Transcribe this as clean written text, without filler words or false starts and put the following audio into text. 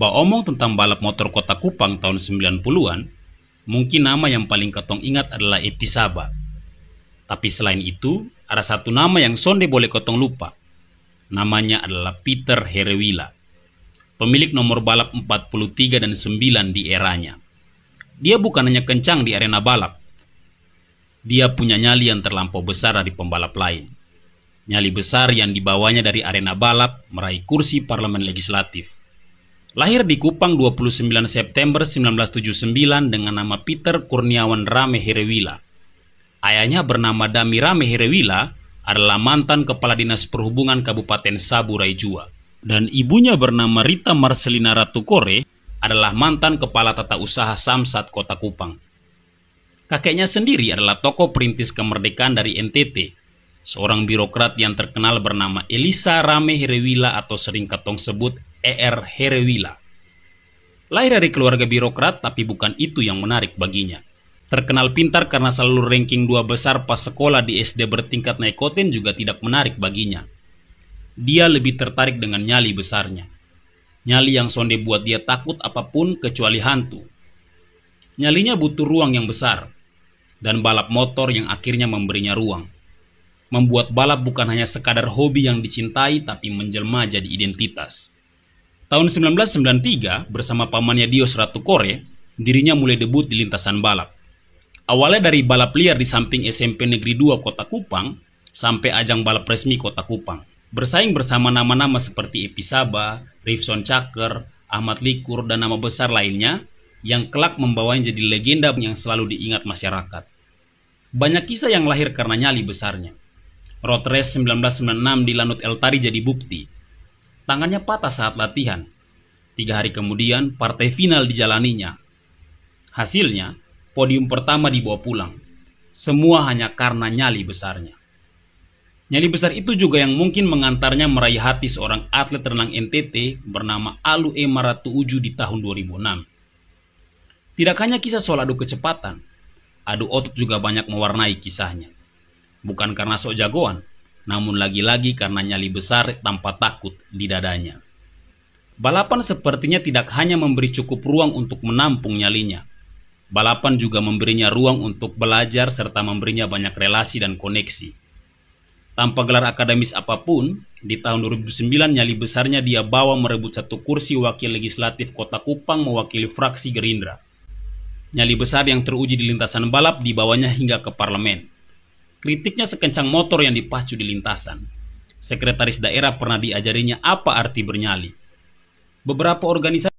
Omong tentang balap motor Kota Kupang tahun 90-an, mungkin nama yang paling ketong ingat adalah Epi Saba. Tapi selain itu, ada satu nama yang sonde boleh ketong lupa. Namanya adalah Peter Herewila, pemilik nomor balap 43 dan 9 di eranya. Dia bukan hanya kencang di arena balap. Dia punya nyali yang terlampau besar dari pembalap lain. Nyali besar yang dibawanya dari arena balap meraih kursi parlemen legislatif. Lahir di Kupang 29 September 1979 dengan nama Peter Kurniawan Rame Herewila. Ayahnya bernama Dami Rame Herewila adalah mantan Kepala Dinas Perhubungan Kabupaten Saburai Jua. Dan ibunya bernama Rita Marcelina Ratukore adalah mantan Kepala Tata Usaha Samsat Kota Kupang. Kakeknya sendiri adalah tokoh perintis kemerdekaan dari NTT, seorang birokrat yang terkenal bernama Elisa Rame Herewila atau sering ketong sebut ER Herewila. Lahir dari keluarga birokrat, tapi bukan itu yang menarik baginya. Terkenal pintar karena selalu ranking 2 besar pas sekolah di SD bertingkat Naikoten juga tidak menarik baginya. Dia lebih tertarik dengan nyali besarnya. Nyali yang sonde buat dia takut apapun kecuali hantu. Nyalinya butuh ruang yang besar, dan balap motor yang akhirnya memberinya ruang. Membuat balap bukan hanya sekadar hobi yang dicintai, tapi menjelma jadi identitas. Tahun 1993, bersama pamannya Dios Ratukore, dirinya mulai debut di lintasan balap. Awalnya dari balap liar di samping SMP Negeri 2 Kota Kupang, sampai ajang balap resmi Kota Kupang. Bersaing bersama nama-nama seperti Epi Saba, Rifson Caker, Ahmad Likur, dan nama besar lainnya, yang kelak membawanya jadi legenda yang selalu diingat masyarakat. Banyak kisah yang lahir karena nyali besarnya. Road Race 1996 di Lanut El Tari jadi bukti. Tangannya patah saat latihan. 3 hari kemudian, partai final dijalaninya. Hasilnya, podium pertama dibawa pulang. Semua hanya karena nyali besarnya. Nyali besar itu juga yang mungkin mengantarnya meraih hati seorang atlet renang NTT bernama Alu Maratu Uju di tahun 2006. Tidak hanya kisah soal adu kecepatan, adu otot juga banyak mewarnai kisahnya. Bukan karena sok jagoan, namun lagi-lagi karena nyali besar tanpa takut di dadanya. Balapan sepertinya tidak hanya memberi cukup ruang untuk menampung nyalinya. Balapan juga memberinya ruang untuk belajar serta memberinya banyak relasi dan koneksi. Tanpa gelar akademis apapun, di tahun 2009 nyali besarnya dia bawa merebut 1 kursi wakil legislatif Kota Kupang mewakili fraksi Gerindra. Nyali besar yang teruji di lintasan balap dibawanya hingga ke parlemen. Kritiknya sekencang motor yang dipacu di lintasan. Sekretaris daerah pernah diajarinya apa arti bernyali. Beberapa organisasi